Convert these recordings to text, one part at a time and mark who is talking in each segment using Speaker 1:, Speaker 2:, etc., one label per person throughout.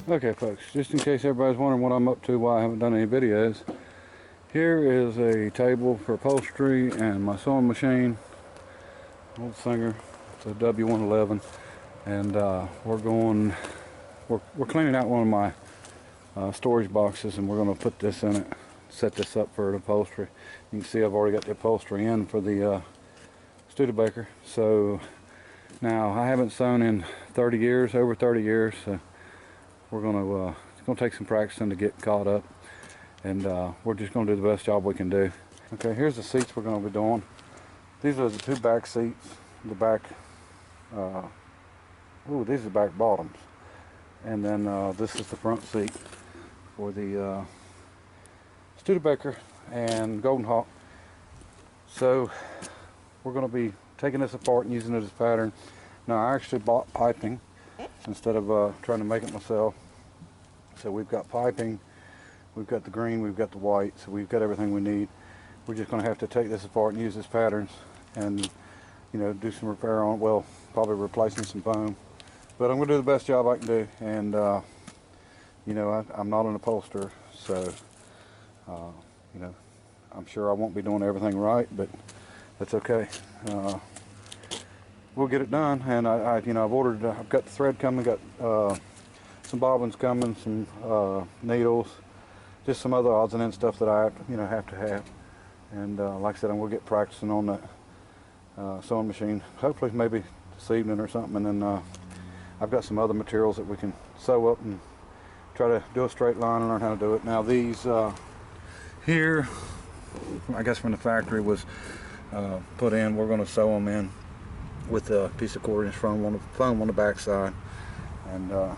Speaker 1: Okay folks, just in case everybody's wondering what I'm up to, why I haven't done any videos, here is a table for upholstery and my sewing machine, old Singer, it's a W111, and we're cleaning out one of my storage boxes, and we're going to put this in it, set this up for the upholstery. You can see I've already got the upholstery in for the Studebaker. So now I haven't sewn in 30 years, over 30 years, so we're it's going to take some practicing to get caught up, and we're just going to do the best job we can do. Okay, here's the seats we're going to be doing. These are the two back seats. The back, these are the back bottoms, and then this is the front seat for the Studebaker and Golden Hawk. So we're going to be taking this apart and using it as pattern. Now I actually bought piping instead of trying to make it myself. So we've got piping, we've got the green, we've got the white, so we've got everything we need. We're just going to have to take this apart and use this patterns and, you know, do some repair on it. Well, probably replacing some foam. But I'm going to do the best job I can do, and you know, I'm not an upholsterer, so you know, I'm sure I won't be doing everything right, but that's okay. We'll get it done, and you know, I've got the thread coming, got some bobbins coming, some needles, just some other odds and ends stuff that I have to have. And like I said, I'm gonna get practicing on that sewing machine. Hopefully, maybe this evening or something, and then I've got some other materials that we can sew up and try to do a straight line and learn how to do it. Now these here, I guess from the factory, was put in. We're going to sew them in with a piece of 1/4 inch foam on the back side, and I'll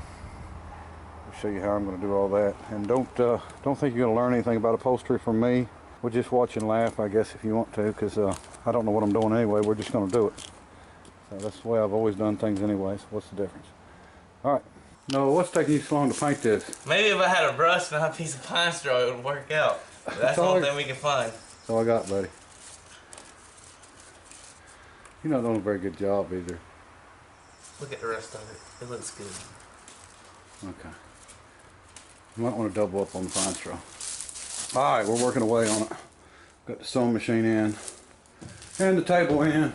Speaker 1: show you how I'm going to do all that. And don't think you're going to learn anything about upholstery from me. We'll just watch and laugh, I guess, if you want to, because I don't know what I'm doing anyway. We're just going to do it. So that's the way I've always done things anyway, so what's the difference? Alright. No, what's taking you so long to paint this?
Speaker 2: Maybe if I had a brush and a piece of pine straw, it would work out. But that's the only thing we can find.
Speaker 1: That's all I got, buddy. You're not doing a very good job either.
Speaker 2: Look at the rest of it. It looks good.
Speaker 1: Okay. You might want to double up on the pine straw. Alright, we're working away on it. Got the sewing machine in, and the table in,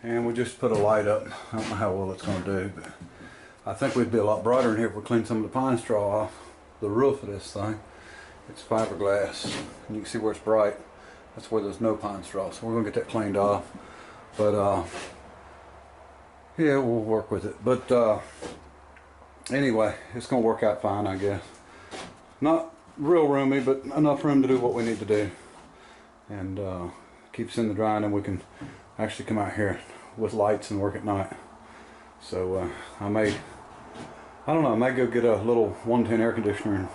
Speaker 1: and we just put a light up. I don't know how well it's going to do, but I think we'd be a lot brighter in here if we cleaned some of the pine straw off the roof of this thing. It's fiberglass, and you can see where it's bright. That's where there's no pine straw, so we're going to get that cleaned off. But yeah, we'll work with it. But anyway, it's going to work out fine, I guess. Not real roomy, but enough room to do what we need to do, and keep us in the dry, and then we can actually come out here with lights and work at night. So I don't know, I might go get a little 110 air conditioner and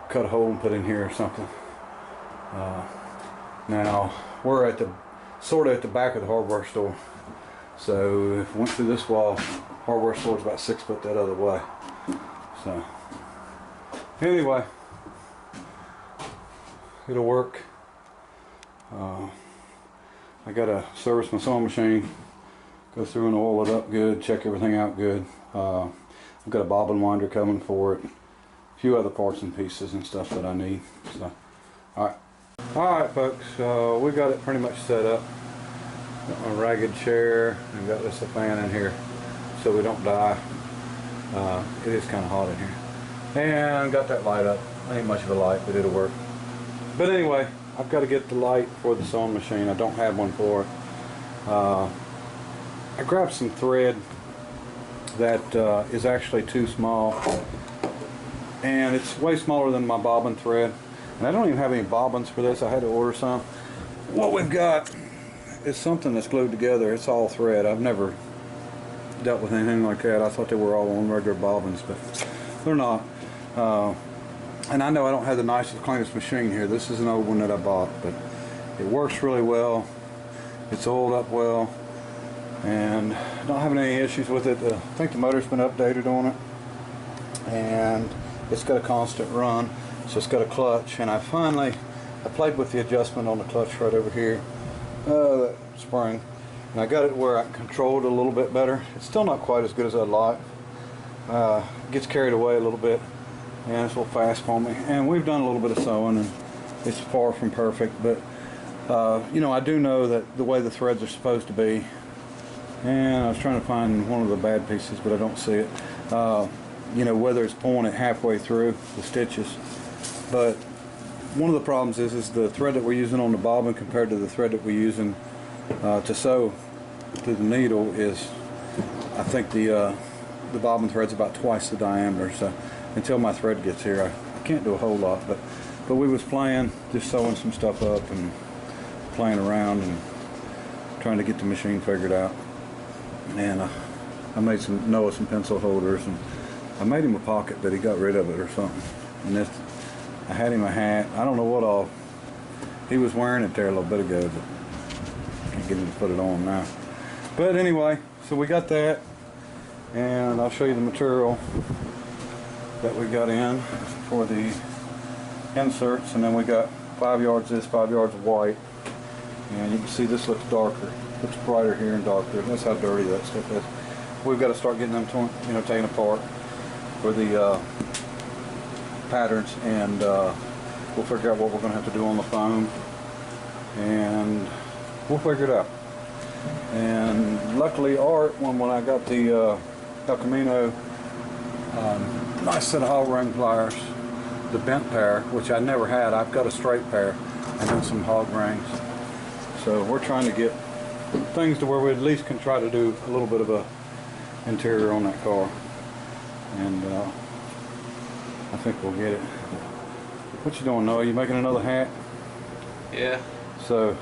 Speaker 1: cut a hole and put in here or something. Now we're sort of at the back of the hardware store, so if we went through this wall, hardware store is about 6 foot that other way. So anyway, it'll work. I gotta service my sewing machine, go through and oil it up good, check everything out good. I've got a bobbin winder coming for it, a few other parts and pieces and stuff that I need. So, alright folks, we got it pretty much set up. Got my ragged chair, and got this fan in here so we don't die. It is kind of hot in here. And got that light up. Ain't much of a light, but it'll work. But anyway, I've got to get the light for the sewing machine. I don't have one for it. I grabbed some thread that is actually too small, and it's way smaller than my bobbin thread, and I don't even have any bobbins for this. I had to order some. What we've got is something that's glued together. It's all thread. I've never dealt with anything like that. I thought they were all on regular bobbins, but they're not. And I know I don't have the nicest, cleanest machine here. This is an old one that I bought, but it works really well. It's oiled up well, and not having any issues with it. I think the motor's been updated on it, and it's got a constant run, so it's got a clutch. And I played with the adjustment on the clutch right over here, that spring, and I got it where I can control it a little bit better. It's still not quite as good as I'd like, gets carried away a little bit, and it's a little fast for me. And we've done a little bit of sewing, and it's far from perfect, but you know, I do know that the way the threads are supposed to be. And I was trying to find one of the bad pieces, but I don't see it. You know, whether it's pulling it halfway through the stitches. But one of the problems is the thread that we're using on the bobbin compared to the thread that we're using to sew through the needle is, I think the bobbin thread's about twice the diameter. So until my thread gets here, I can't do a whole lot. But we was playing, just sewing some stuff up and playing around and trying to get the machine figured out. And I made Noah some pencil holders, and I made him a pocket, but he got rid of it or something. And this, I had him a hat. I don't know what all. He was wearing it there a little bit ago, but I can't get him to put it on now. But anyway, so we got that, and I'll show you the material that we got in for the inserts. And then we got 5 yards of this, 5 yards of white, and you can see this looks darker. Looks brighter here and darker. That's how dirty that stuff is. We've got to start getting them taken apart for the patterns, and we'll figure out what we're going to have to do on the foam, and we'll figure it out. And luckily, Art, when I got the El Camino nice set of hog ring pliers, the bent pair, which I never had. I've got a straight pair, and then some hog rings. So we're trying to get things to where we at least can try to do a little bit of a interior on that car, and I think we'll get it. What you doing, Noah? You making another hat?
Speaker 2: Yeah.
Speaker 1: So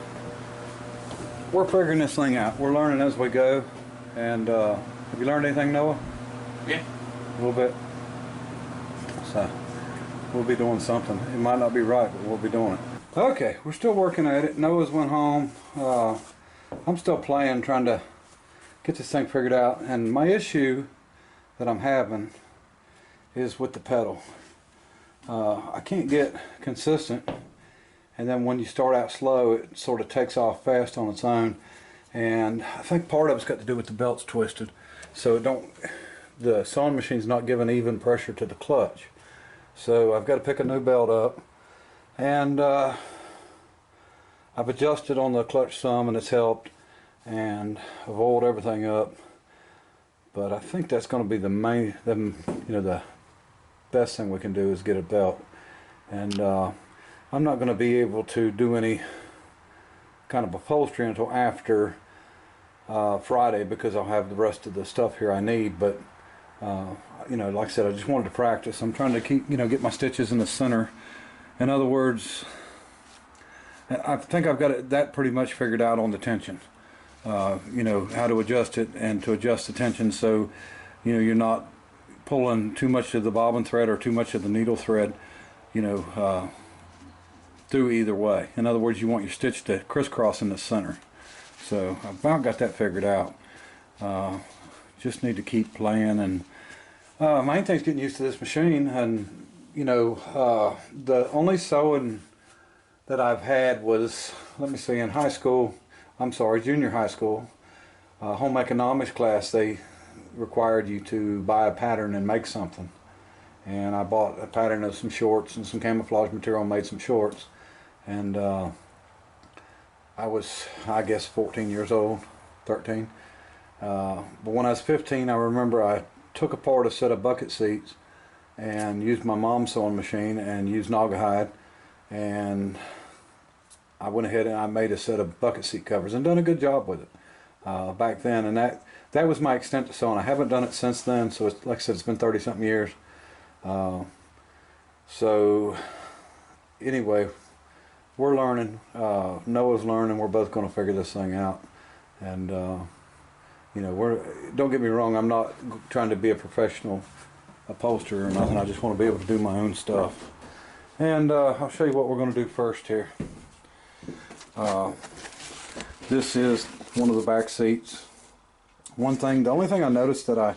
Speaker 1: we're figuring this thing out. We're learning as we go. And have you learned anything, Noah?
Speaker 2: Yeah.
Speaker 1: A little bit. So we'll be doing something. It might not be right, but we'll be doing it. Okay, we're still working at it. Noah's went home. I'm still playing, trying to get this thing figured out. And my issue that I'm having is with the pedal. I can't get consistent, and then when you start out slow, it sort of takes off fast on its own. And I think part of it's got to do with the belt's twisted, so the sewing machine's not giving even pressure to the clutch. So I've got to pick a new belt up, and I've adjusted on the clutch some, and it's helped, and I've oiled everything up. But I think that's going to be the best thing we can do is get a belt. And I'm not going to be able to do any kind of upholstery until after Friday, because I'll have the rest of the stuff here I need. But you know, like I said, I just wanted to practice. I'm trying to keep, get my stitches in the center. In other words, I think I've got that pretty much figured out on the tension. How to adjust it and to adjust the tension, so you're not pulling too much of the bobbin thread or too much of the needle thread, through either way. In other words, you want your stitch to crisscross in the center. So I've about got that figured out. Just need to keep playing, and main thing's getting used to this machine. And the only sewing that I've had was, let me see, in junior high school, home economics class, they required you to buy a pattern and make something. And I bought a pattern of some shorts and some camouflage material and made some shorts. And I was, I guess, 14 years old, 13. But when I was 15, I remember I took apart a set of bucket seats and used my mom's sewing machine and used naugahyde, and I went ahead and I made a set of bucket seat covers and done a good job with it back then. And that was my extent to sewing. I haven't done it since then, so it's, like I said, it's been 30-something years. So anyway, we're learning. Noah's learning. We're both going to figure this thing out. And don't get me wrong, I'm not trying to be a professional upholsterer or nothing. I just want to be able to do my own stuff. And I'll show you what we're going to do first here. This is one of the back seats. The only thing I noticed that I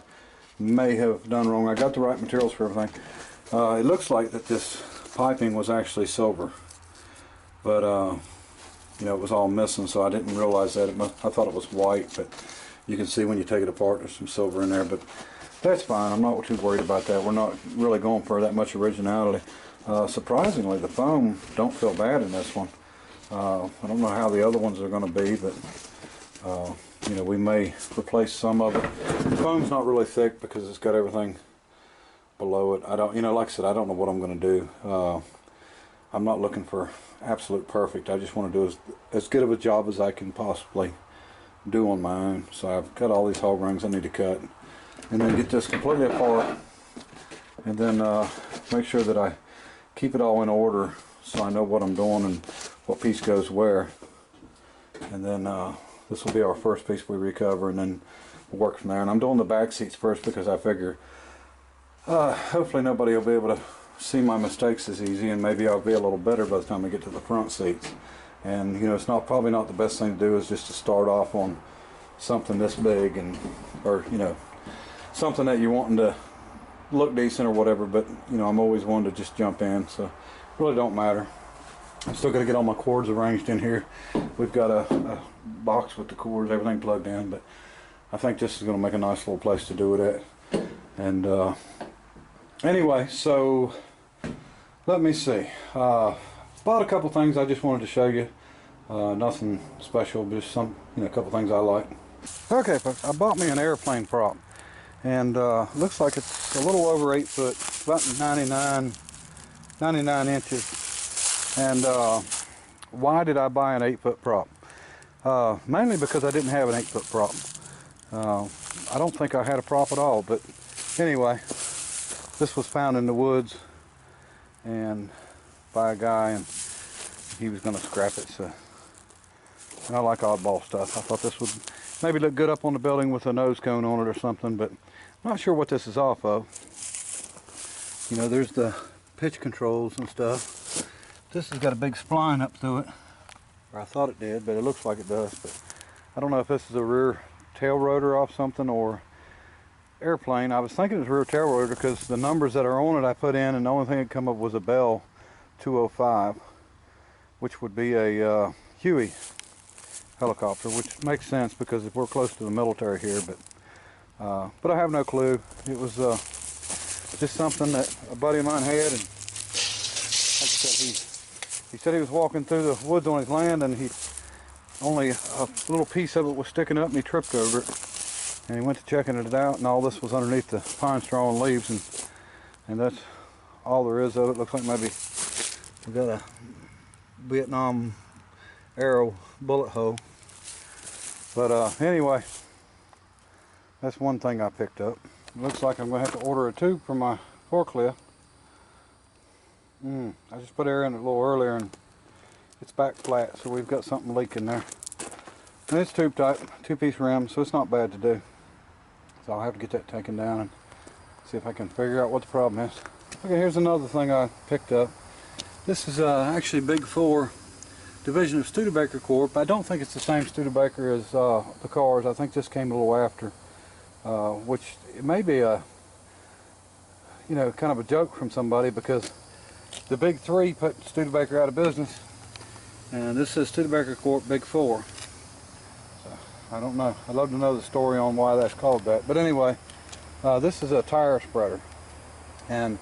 Speaker 1: may have done wrong, I got the right materials for everything. It looks like that this piping was actually silver, but it was all missing, so I didn't realize that. I thought it was white, but you can see when you take it apart there's some silver in there. But That's fine. I'm not too worried about that. We're not really going for that much originality. Surprisingly, the foam don't feel bad in this one. I don't know how the other ones are going to be, but you know, we may replace some of it. The foam's not really thick because it's got everything below it. I don't, you know, like I said, I don't know what I'm going to do. I'm not looking for absolute perfect. I just want to do as good of a job as I can possibly do on my own. So I've got all these hog rungs I need to cut, and then get this completely apart, and then make sure that I keep it all in order so I know what I'm doing and what piece goes where. And then this will be our first piece we recover, and then we'll work from there. And I'm doing the back seats first because I figure hopefully nobody will be able to see my mistakes as easy, and maybe I'll be a little better by the time I get to the front seats. And you know, it's probably not the best thing to do is just to start off on something this big, and or you know, something that you're wanting to look decent or whatever. But you know, I'm always one to just jump in, so it really don't matter. I'm still going to get all my cords arranged in here. We've got a box with the cords, everything plugged in, but I think this is going to make a nice little place to do it at. And anyway, so let me see. Bought a couple things I just wanted to show you. Nothing special, but just some, you know, a couple things I like. Okay, folks, I bought me an airplane prop, and looks like it's a little over 8 foot, about 99 inches. And why did I buy an 8 foot prop? Mainly because I didn't have an 8 foot prop. I don't think I had a prop at all, but anyway, this was found in the woods and by a guy, and he was going to scrap it. So, and I like oddball stuff. I thought this would maybe look good up on the building with a nose cone on it or something, but I'm not sure what this is off of. You know, there's the pitch controls and stuff. This has got a big spline up through it, or I thought it did, but it looks like it does. But I don't know if this is a rear tail rotor off something or airplane. I was thinking it was rear tail rotor because the numbers that are on it I put in, and the only thing that come up was a Bell 205, which would be a Huey helicopter, which makes sense because if we're close to the military here. But I have no clue. It was just something that a buddy of mine had, and like I said, he said he was walking through the woods on his land, and only a little piece of it was sticking up, and he tripped over it. And he went to checking it out, and all this was underneath the pine straw and leaves, and that's all there is of it. Looks like maybe we got a Vietnam arrow bullet hole. But anyway, that's one thing I picked up. It looks like I'm going to have to order a tube for my forklift. I just put air in it a little earlier, and it's back flat, so we've got something leaking there. And it's tube type, 2-piece rim, so it's not bad to do. So I'll have to get that taken down and see if I can figure out what the problem is. Okay, here's another thing I picked up. This is actually Big 4 division of Studebaker Corp. I don't think it's the same Studebaker as the cars. I think this came a little after, which it may be a, you know, kind of a joke from somebody, because the Big 3 put Studebaker out of business, and this is Studebaker Corp Big 4. So I don't know. I'd love to know the story on why that's called that. But anyway, this is a tire spreader, and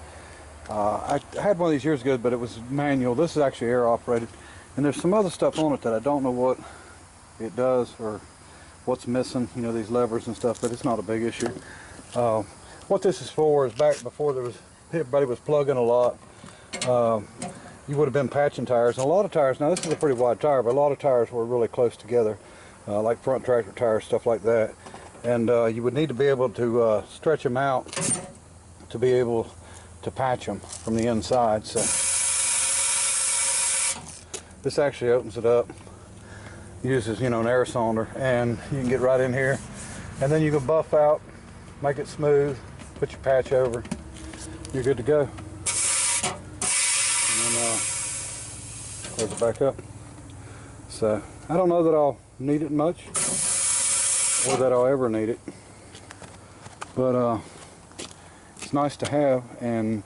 Speaker 1: I had one of these years ago, but it was manual. This is actually air operated, and there's some other stuff on it that I don't know what it does or what's missing. You know, these levers and stuff, but it's not a big issue. What this is for is back before everybody was plugging a lot. You would have been patching tires, and a lot of tires, now this is a pretty wide tire, but a lot of tires were really close together, like front tractor tires, stuff like that. And you would need to be able to stretch them out to be able to patch them from the inside. So this actually opens it up, uses, you know, an air cylinder, and you can get right in here, and then you can buff out, make it smooth, put your patch over, you're good to go. And then close it back up. So I don't know that I'll need it much, or that I'll ever need it, but it's nice to have. And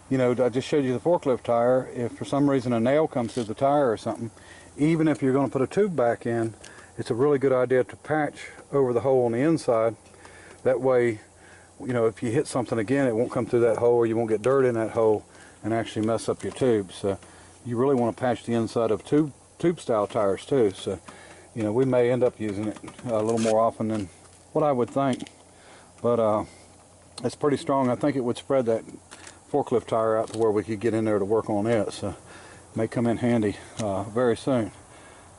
Speaker 1: you know, I just showed you the forklift tire. If for some reason a nail comes through the tire or something, even if you're going to put a tube back in, it's a really good idea to patch over the hole on the inside. That way, you know, if you hit something again, it won't come through that hole, or you won't get dirt in that hole and actually mess up your tube. So you really want to patch the inside of tube style tires too. So, you know, we may end up using it a little more often than what I would think, but it's pretty strong. I think it would spread that forklift tire out to where we could get in there to work on it. So may come in handy very soon.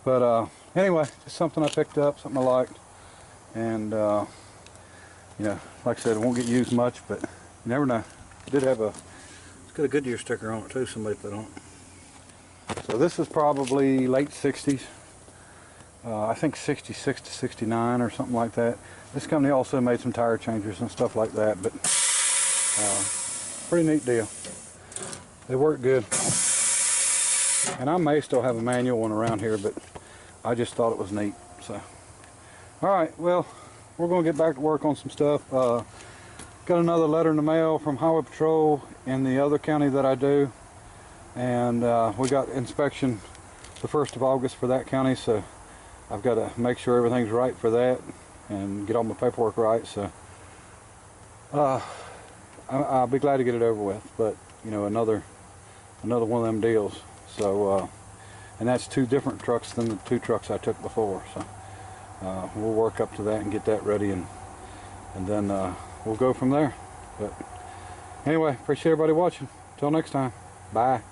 Speaker 1: But anyway, just something I picked up, something I liked, and you know, like I said, it won't get used much, but you never know. It did have it's got a Goodyear sticker on it too, somebody put on it. So this is probably late 60s. I think 66 to 69 or something like that. This company also made some tire changers and stuff like that, but pretty neat deal. They work good. And I may still have a manual one around here, but I just thought it was neat. So, all right, well, we're going to get back to work on some stuff. Got another letter in the mail from Highway Patrol in the other county that I do, and we got inspection the 1st of August for that county, so I've got to make sure everything's right for that and get all my paperwork right. So I'll be glad to get it over with, but you know, another one of them deals. So and that's 2 different trucks than the 2 trucks I took before. So we'll work up to that and get that ready, and then we'll go from there. But anyway, appreciate everybody watching. Till next time, bye.